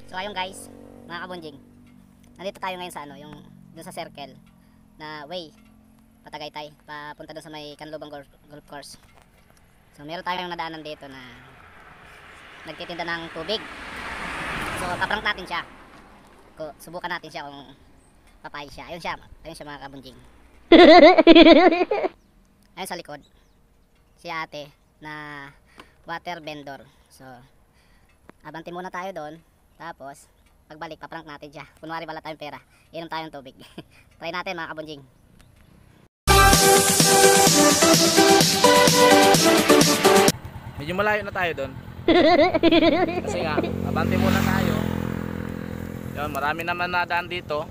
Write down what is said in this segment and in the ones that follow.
So ayun guys, mga kabunjing, nandito tayo ngayon sa yung dun sa circle na way Patagaytay, papunta dun sa may Canlubang golf course. So meron tayong nadaanan dito na nagtitinda ng tubig. So paprank natin siya. Subukan natin siya kung papayag siya. Ayun siya mga kabunjing. Ayun sa likod, si ate na water vendor. So abante muna tayo doon. Tapos pagbalik paprank natin siya. Kunwari wala tayong pera, inom tayong tubig. Try natin mga kabunjing. Medyo malayo na tayo doon. Kasi nga, abante muna tayo. Yun, marami naman nadaan dito.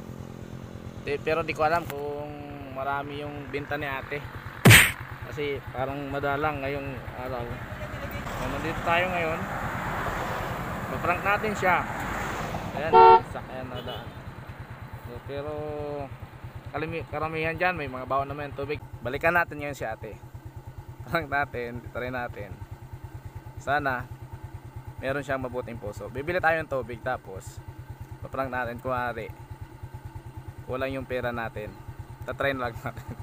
Pero di ko alam kung marami yung binta ni ate. Kasi parang madalang ngayong araw. So, nandito tayo ngayon. Paprank natin siya. Ayan, sakyan na daan. So, pero karamihan dyan, may mga bawon naman yung tubig. Balikan natin ngayon si ate. Prank natin, try natin. Sana meron siyang mabuting puso. Bibili tayo ng tubig tapos paprank natin kuwari kulang yung pera natin. Tatry na lang natin.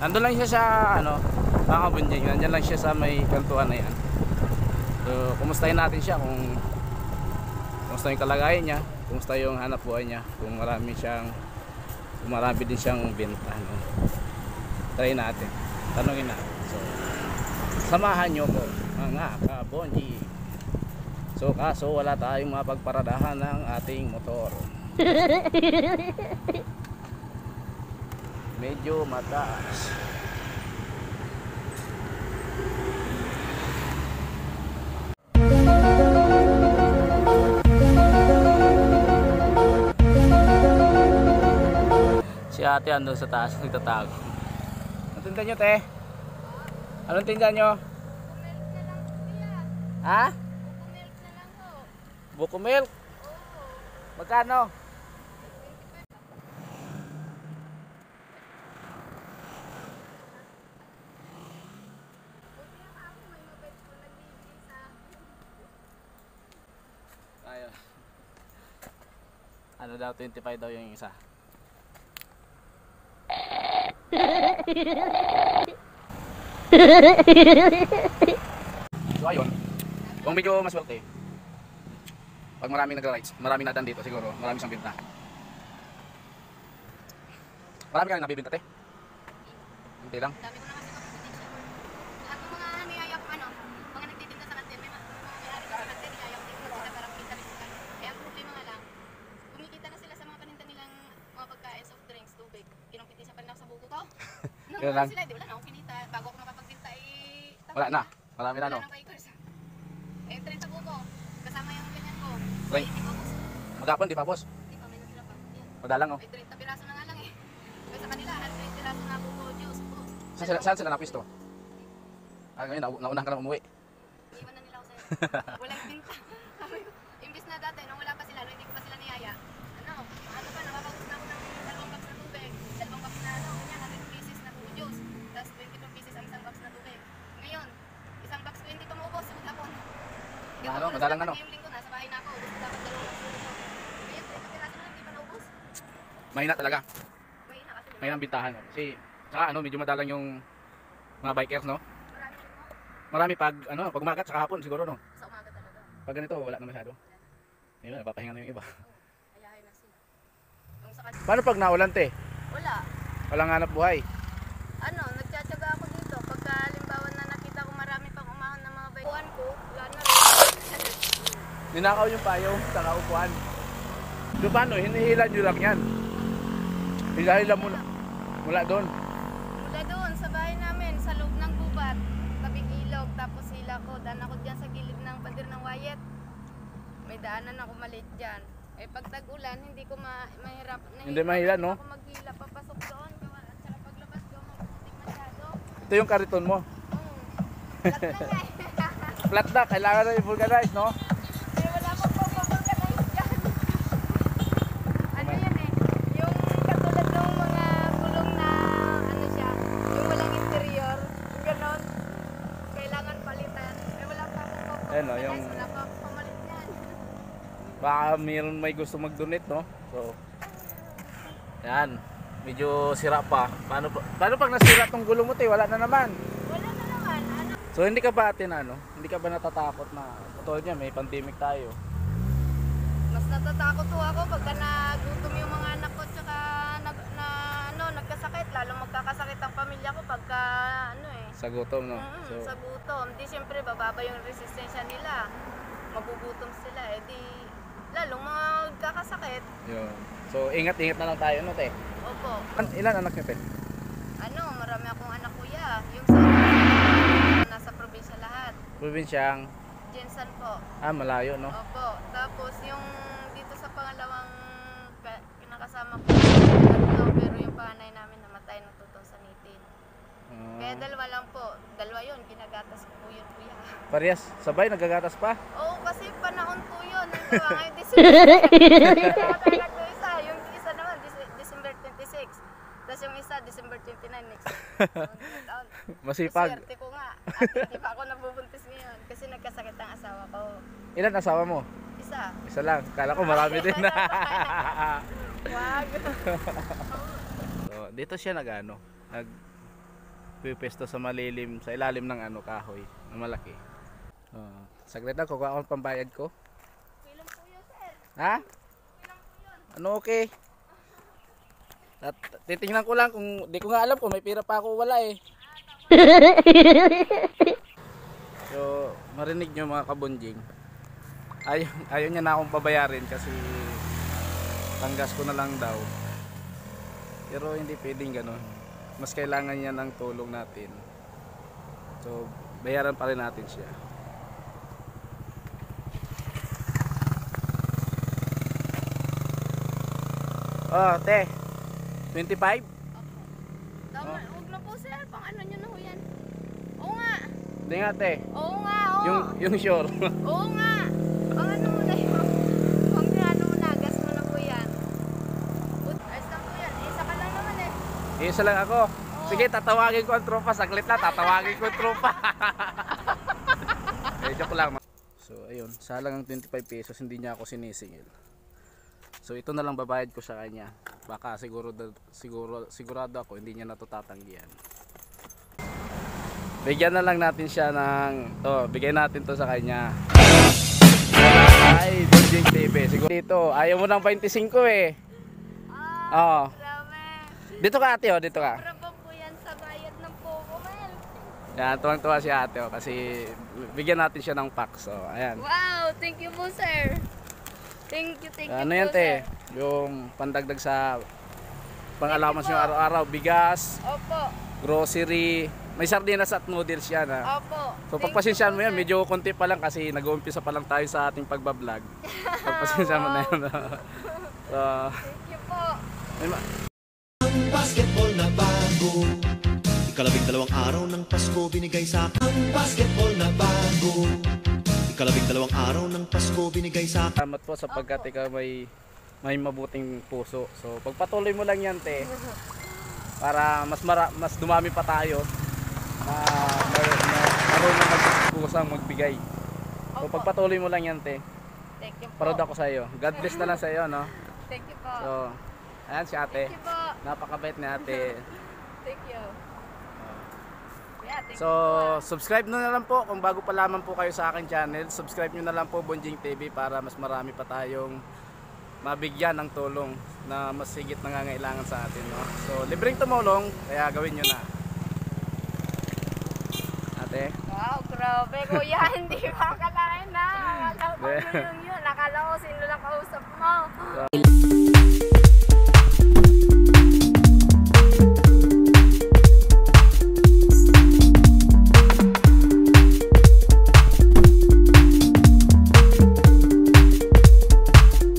Nandun lang siya sa mga kabunjing. Nandyan lang siya sa may kantuan na yan. So kumustahin natin siya kung kumusta yung kalagayan niya, kumusta yung hanap buhay niya, kung marami din siyang benta. Try natin. Tanungin natin. So samahan nyo ko mga kabunjing. So kaso wala tayong mapagparadahan ng ating motor. Medyo mataas. Si ate andun sa taas nagtatago. Anong tinda nyo, te? Anong tinda nyo? Ha? Buko milk? Magkano? Ayun. Ano daw, 25 daw yung isa. So ayun, kung medyo maswerte, pag maraming nagra-rides, maraming nadan dito siguro, marami siyang binta. Marami ka rin nabibinta, te? Hindi lang. Dami ko na kasi competition. Lahat ng mga niyayap, mga nagtitinda sa kantin, may mga may-ari sa kantin, niyayap din sila parang kita rin sila. Kaya ang problema nga lang, kumikita na sila sa mga paninda nilang mga pagkain, soft drinks, tubig. Kinumpitisa pa rin ako sa buko ko. Yun lang. Sila, di wala na akong kinita. Bago ako nakapagtinta, Wala na. Marami na, no? Wala ng bikers. 30 buko. Kasama yung ganyan ko. Right. Hindi pa, boss. Magkapon, di pa, boss? Di pa, may natira pa. Yan. Madalang, oh. May 30 piraso na nga lang eh. Kaya sa kanila, 100 piraso na buko juice, boss. Saan sila napisto? Ngayon, naunahan ka lang umuwi. Iwan na nila ako sa'yo. Walang binta. Imbis na dati, nung wala pa sila, nung hindi ko pa sila niyaya, pa, nakapagos na ako ng 2 box na tubig. 2 box na ganyan, 100 pieces na buko juice. Tapos 22 pieces ang 1 box na tubig. Ngayon, 1 box 20 pa maubos, sa hapon. Madalang na, no? Ngayong linggo, nasa bahay na ako. Ubus dapat 2 box na ito. Ngayon, 30 piraso na, hindi pa naubos. Mahina talaga. Mahina kasi. Mahina ang bintahan. Kasi, medyo madalang yung mga bikers, no? Marami pag umagat sa hapon siguro, no? Sa umaga talaga. Pag ganito, wala na masyado. Ayun, napapahinga na yung iba. Ayahin na sila. Yung sa kanila. Paano pag naulan, te? Wala. Walang hanap buhay. Nagtsatsaga ako dito. Pagka halimbawa na nakita ko marami pang umahon ng mga bayuan ko, wala na rin. Ninakaw yung payo sa kaupuan. So paano? Hinihila nyo lang yan. Hinihila mula doon. Mula doon sa bahay namin, sa loob ng gubat, tabing ilog, tapos hila ko. Daan ako dyan sa gilid ng pader ng wayet. May daanan ako maliit dyan. Pag tag-ulan, hindi ko mahirap. Hindi mahila, no? Ako maghila, papasok doon. At saka paglabas doon, magputik masyado. Ito yung kariton mo. Flat na nga eh. Flat na, kailangan na i-vulcanize, no? Wala ko po vulcanize dyan. Yan eh. Yung katulad ng mga gulong na siya, yung walang interior, yung ganon. Kailangan palitan. Wala pa akong Ayun, no, yung wala pa akong pamalit yan. Baka mayroon may gusto mag-donate, no? So, yan. Medyo sira pa. Paano pag nasira tong gulong mo, te? Wala na naman. Wala na naman. Ano? So, hindi ka ba ate na, ano? Hindi ka ba natatakot na katulad niya, may pandemic tayo? Mas natatakot ho ako pagka nagutom yung mga anak ko tsaka nagkasakit. Lalo magkakasakit ang pamilya ko pagka Sa gutom, no? So, sa gutom. Di syempre bababa yung resistensya nila. Magugutom sila. Eh di lalong magkakasakit. yun. So, ingat-ingat na lang tayo, no, te? Opo. Ilan anak niyo, te? Marami akong anak kuya. Yung sa nasa probinsya lahat. Probinsyang, Jensen po. malayo, no? Opo. Tapos yung dito sa pangalawang kinakasama ko, tatlo, pero yung panay namin namatay ng 2018. Kaya dalawa lang po. Dalawa yun, ginagatas ko po yun, kuya. Parehas, sabay, nagagatas pa? Oo, kasi panahon po yun. Ngayon, December. Yung isa naman, December 26. Tapos yung isa, December 29 next taon. Masipag. Swerte ko nga. At hindi pa ako nabubuntis ngayon kasi nagkasakit ang asawa ko. Ilan asawa mo? Isa. Isa lang. Kala ko marami din. Wag. So, dito siya nagpipesto sa malilim, sa ilalim ng kahoy na malaki. Saglit lang, kukuha ako ng pambayad ko. Ilang po yun, sir? Ha? Ilang po yun? Ano okay? At titingnan ko lang kung di ko nga alam kung may pira pa ako wala eh. So, marinig nyo mga kabunjing. Ayaw niya na akong pabayarin kasi tanggas ko na lang daw. Pero hindi pwedeng gano'n. Mas kailangan niya ng tulong natin. So, bayaran pa rin natin siya. Oh, te. 25? Tama, huwag na po, sir. Pang ano nyo na ho yan? Oo nga. Hindi nga, te. Oo nga, oo. Yung sure. Oo nga. Pang ano mo na yun? Pang ano mo na, gas mo na po yan. Ayos lang po yan. Isa ka lang naman eh. Isa lang ako. Sige, tatawagin ko ang tropa. Saglit lang, tatawagin ko ang tropa. Joke lang. So, ayun. Salang ang 25 pesos. Hindi niya ako sinisingil. So, ito na lang babayad ko sa kanya. Baka sigurado ako hindi niya natutatanggihan. Bigyan na lang natin siya ng bigay natin to sa kanya. Ay, Bonjing TV. Siguro dito, ayaw mo ng 25 eh. Oo. Grabe. Dito ka ate, dito ka. Para po yan sa bayad ng Pogo, man. Yan, tuwang-tuwa si ate kasi bigyan natin siya ng pack. So, ayan. Wow, thank you po, sir. Thank you Ano po, yan, te? sir. Yung pandagdag sa pang-allowance nyo araw-araw. Bigas, Opo, grocery, may sardinas at noodles yan. Ha? opo. So, Thank pagpasensyahan mo you po, yan, sir. medyo konti pa lang kasi nag-uumpisa pa lang tayo sa ating pagbablog. Pagpasensyahan mo na yan. So, Thank you po. Ang basketball na bago, ikalabing-dalawang araw ng Pasko binigay sa akin. Ang basketball na bago, ikalabing-dalawang araw ng Pasko binigay sa akin. salamat po sapagkat ikaw may mabuting puso. So, pagpatuloy mo lang yan, te. Para mas dumami pa tayo na marunong magpusang magbigay. So, Opo. pagpatuloy mo lang yan, te. Thank you po. Proud ako sa iyo. God bless na lang sa iyo, no? Thank you po. So, ayan si ate. Thank you po. Napakabait ni ate. Thank you. Yeah, thank So, subscribe na lang po kung bago pa lamang po kayo sa aking channel. Subscribe nyo na lang po Bonjing TV para mas marami pa tayong mabigyan ng tulong na mas higit nangangailangan sa atin, no? So, libreng tumulong, kaya gawin nyo na. Ate? Wow, grabe kuya. Hindi ko akalain na. Akala ko yun. Akala ko sino lang kausap mo.